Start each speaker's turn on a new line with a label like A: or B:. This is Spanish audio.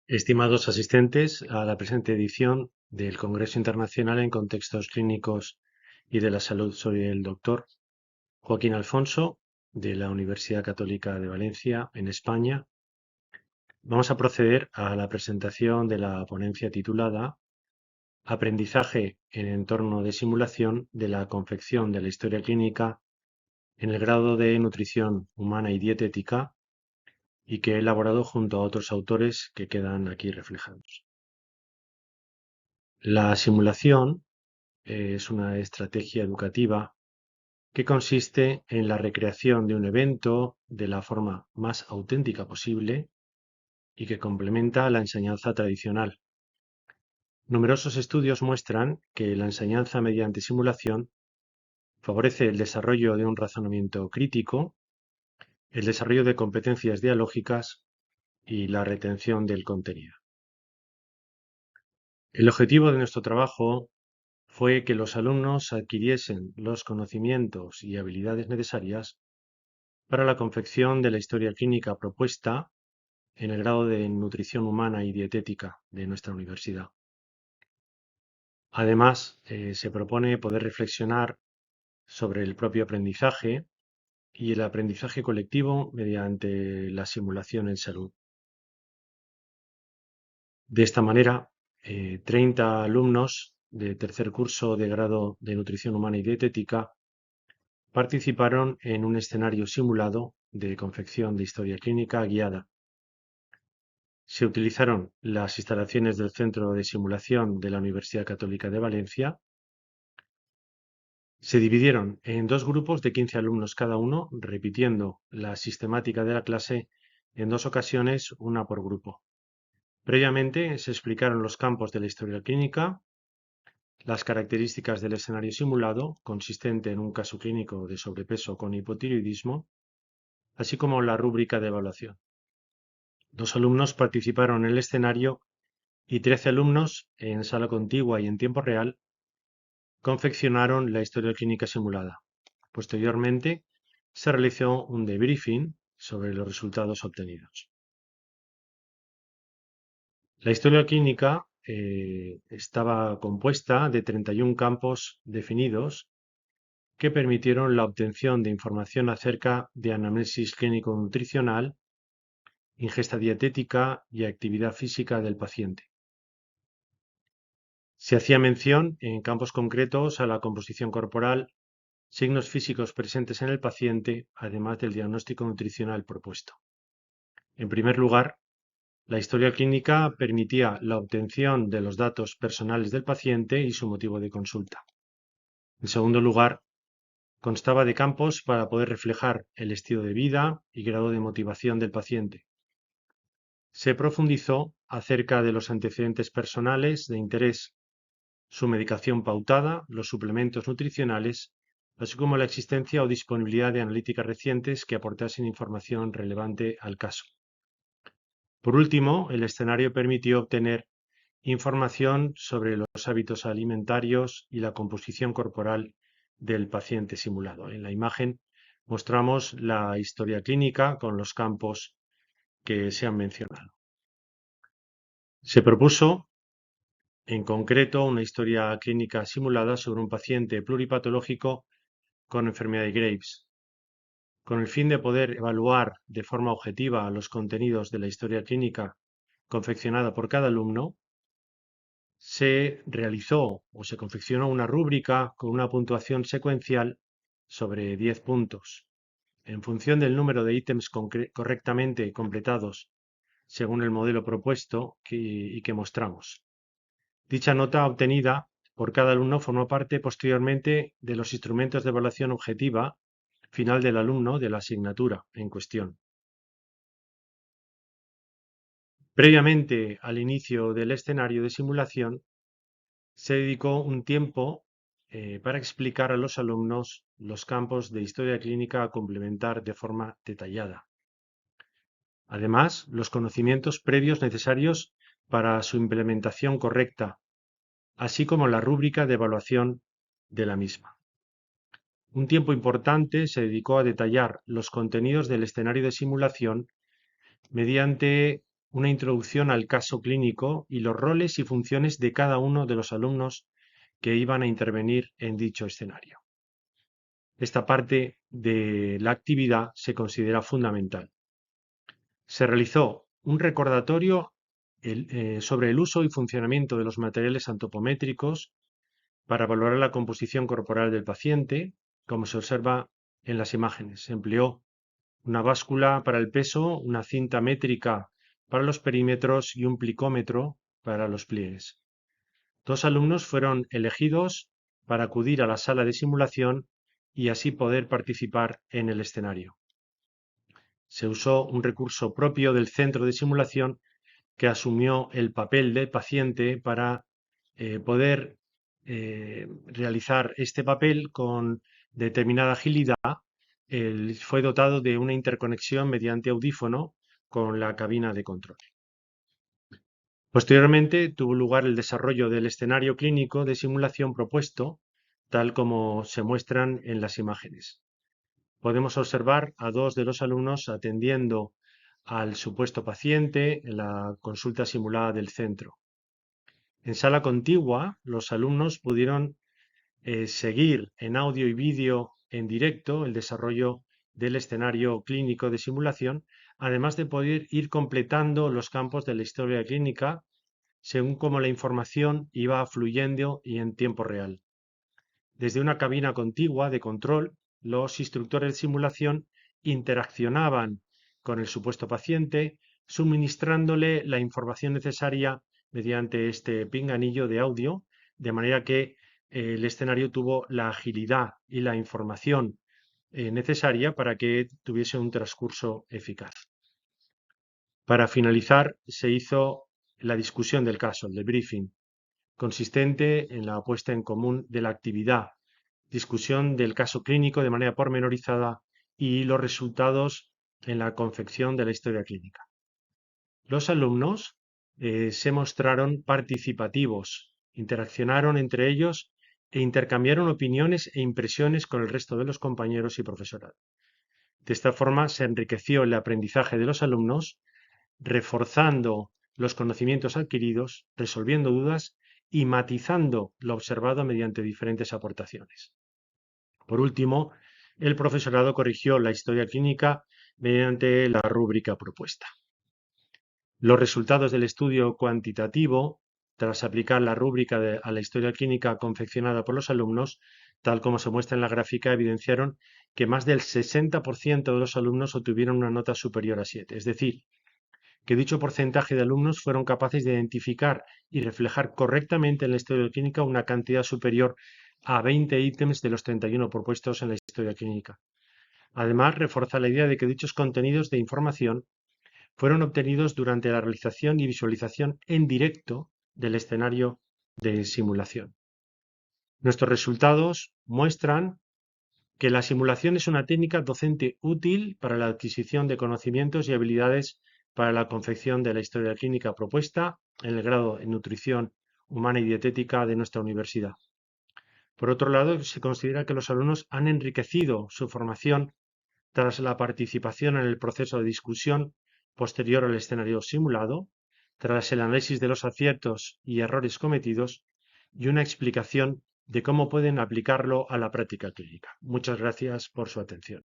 A: Estimados asistentes a la presente edición del Congreso Internacional en Contextos Clínicos y de la Salud, soy el doctor Joaquín Alfonso de la Universidad Católica de Valencia, en España. Vamos a proceder a la presentación de la ponencia titulada Aprendizaje en entorno de simulación de la confección de la historia clínica en el grado de nutrición humana y dietética, y que he elaborado junto a otros autores que quedan aquí reflejados. La simulación es una estrategia educativa que consiste en la recreación de un evento de la forma más auténtica posible y que complementa la enseñanza tradicional. Numerosos estudios muestran que la enseñanza mediante simulación favorece el desarrollo de un razonamiento crítico, el desarrollo de competencias dialógicas y la retención del contenido. El objetivo de nuestro trabajo fue que los alumnos adquiriesen los conocimientos y habilidades necesarias para la confección de la historia clínica propuesta en el grado de nutrición humana y dietética de nuestra universidad. Además, se propone poder reflexionar sobre el propio aprendizaje y el aprendizaje colectivo mediante la simulación en salud. De esta manera, 30 alumnos de tercer curso de grado de nutrición humana y dietética participaron en un escenario simulado de confección de historia clínica guiada. Se utilizaron las instalaciones del Centro de Simulación de la Universidad Católica de Valencia. Se dividieron en dos grupos de 15 alumnos cada uno, repitiendo la sistemática de la clase en dos ocasiones, una por grupo. Previamente se explicaron los campos de la historia clínica, las características del escenario simulado, consistente en un caso clínico de sobrepeso con hipotiroidismo, así como la rúbrica de evaluación. 2 alumnos participaron en el escenario y 13 alumnos, en sala contigua y en tiempo real, confeccionaron la historia clínica simulada. Posteriormente, se realizó un debriefing sobre los resultados obtenidos. La historia clínica estaba compuesta de 31 campos definidos que permitieron la obtención de información acerca de anamnesis clínico-nutricional, ingesta dietética y actividad física del paciente. Se hacía mención en campos concretos a la composición corporal, signos físicos presentes en el paciente, además del diagnóstico nutricional propuesto. En primer lugar, la historia clínica permitía la obtención de los datos personales del paciente y su motivo de consulta. En segundo lugar, constaba de campos para poder reflejar el estilo de vida y grado de motivación del paciente. Se profundizó acerca de los antecedentes personales de interés, su medicación pautada, los suplementos nutricionales, así como la existencia o disponibilidad de analíticas recientes que aportasen información relevante al caso. Por último, el escenario permitió obtener información sobre los hábitos alimentarios y la composición corporal del paciente simulado. En la imagen mostramos la historia clínica con los campos que se han mencionado. Se propuso, en concreto, una historia clínica simulada sobre un paciente pluripatológico con enfermedad de Graves. Con el fin de poder evaluar de forma objetiva los contenidos de la historia clínica confeccionada por cada alumno, se realizó o se confeccionó una rúbrica con una puntuación secuencial sobre 10 puntos. En función del número de ítems correctamente completados según el modelo propuesto y que mostramos. Dicha nota obtenida por cada alumno formó parte posteriormente de los instrumentos de evaluación objetiva final del alumno de la asignatura en cuestión. Previamente al inicio del escenario de simulación, se dedicó un tiempo para explicar a los alumnos los campos de historia clínica a complementar de forma detallada. Además, los conocimientos previos necesarios para su implementación correcta, así como la rúbrica de evaluación de la misma. Un tiempo importante se dedicó a detallar los contenidos del escenario de simulación mediante una introducción al caso clínico y los roles y funciones de cada uno de los alumnos que iban a intervenir en dicho escenario. Esta parte de la actividad se considera fundamental. Se realizó un recordatorio sobre el uso y funcionamiento de los materiales antropométricos para valorar la composición corporal del paciente, como se observa en las imágenes. Se empleó una báscula para el peso, una cinta métrica para los perímetros y un plicómetro para los pliegues. 2 alumnos fueron elegidos para acudir a la sala de simulación y así poder participar en el escenario. Se usó un recurso propio del centro de simulación que asumió el papel del paciente para poder realizar este papel con determinada agilidad. Fue dotado de una interconexión mediante audífono con la cabina de control. Posteriormente tuvo lugar el desarrollo del escenario clínico de simulación propuesto, tal como se muestran en las imágenes. Podemos observar a 2 de los alumnos atendiendo al supuesto paciente en la consulta simulada del centro. En sala contigua, los alumnos pudieron seguir en audio y vídeo en directo el desarrollo del escenario clínico de simulación, además de poder ir completando los campos de la historia clínica según cómo la información iba fluyendo y en tiempo real. Desde una cabina contigua de control, los instructores de simulación interaccionaban con el supuesto paciente, suministrándole la información necesaria mediante este pinganillo de audio, de manera que el escenario tuvo la agilidad y la información necesaria para que tuviese un transcurso eficaz. Para finalizar, se hizo la discusión del caso, el debriefing, consistente en la puesta en común de la actividad, discusión del caso clínico de manera pormenorizada y los resultados en la confección de la historia clínica. Los alumnos se mostraron participativos, interaccionaron entre ellos e intercambiaron opiniones e impresiones con el resto de los compañeros y profesorado. De esta forma se enriqueció el aprendizaje de los alumnos, reforzando los conocimientos adquiridos, resolviendo dudas y matizando lo observado mediante diferentes aportaciones. Por último, el profesorado corrigió la historia clínica mediante la rúbrica propuesta. Los resultados del estudio cuantitativo, tras aplicar la rúbrica a la historia clínica confeccionada por los alumnos, tal como se muestra en la gráfica, evidenciaron que más del 60% de los alumnos obtuvieron una nota superior a 7, es decir, que dicho porcentaje de alumnos fueron capaces de identificar y reflejar correctamente en la historia clínica una cantidad superior a 20 ítems de los 31 propuestos en la historia clínica. Además, refuerza la idea de que dichos contenidos de información fueron obtenidos durante la realización y visualización en directo del escenario de simulación. Nuestros resultados muestran que la simulación es una técnica docente útil para la adquisición de conocimientos y habilidades para la confección de la historia clínica propuesta en el grado en nutrición humana y dietética de nuestra universidad. Por otro lado, se considera que los alumnos han enriquecido su formación tras la participación en el proceso de discusión posterior al escenario simulado, tras el análisis de los aciertos y errores cometidos y una explicación de cómo pueden aplicarlo a la práctica clínica. Muchas gracias por su atención.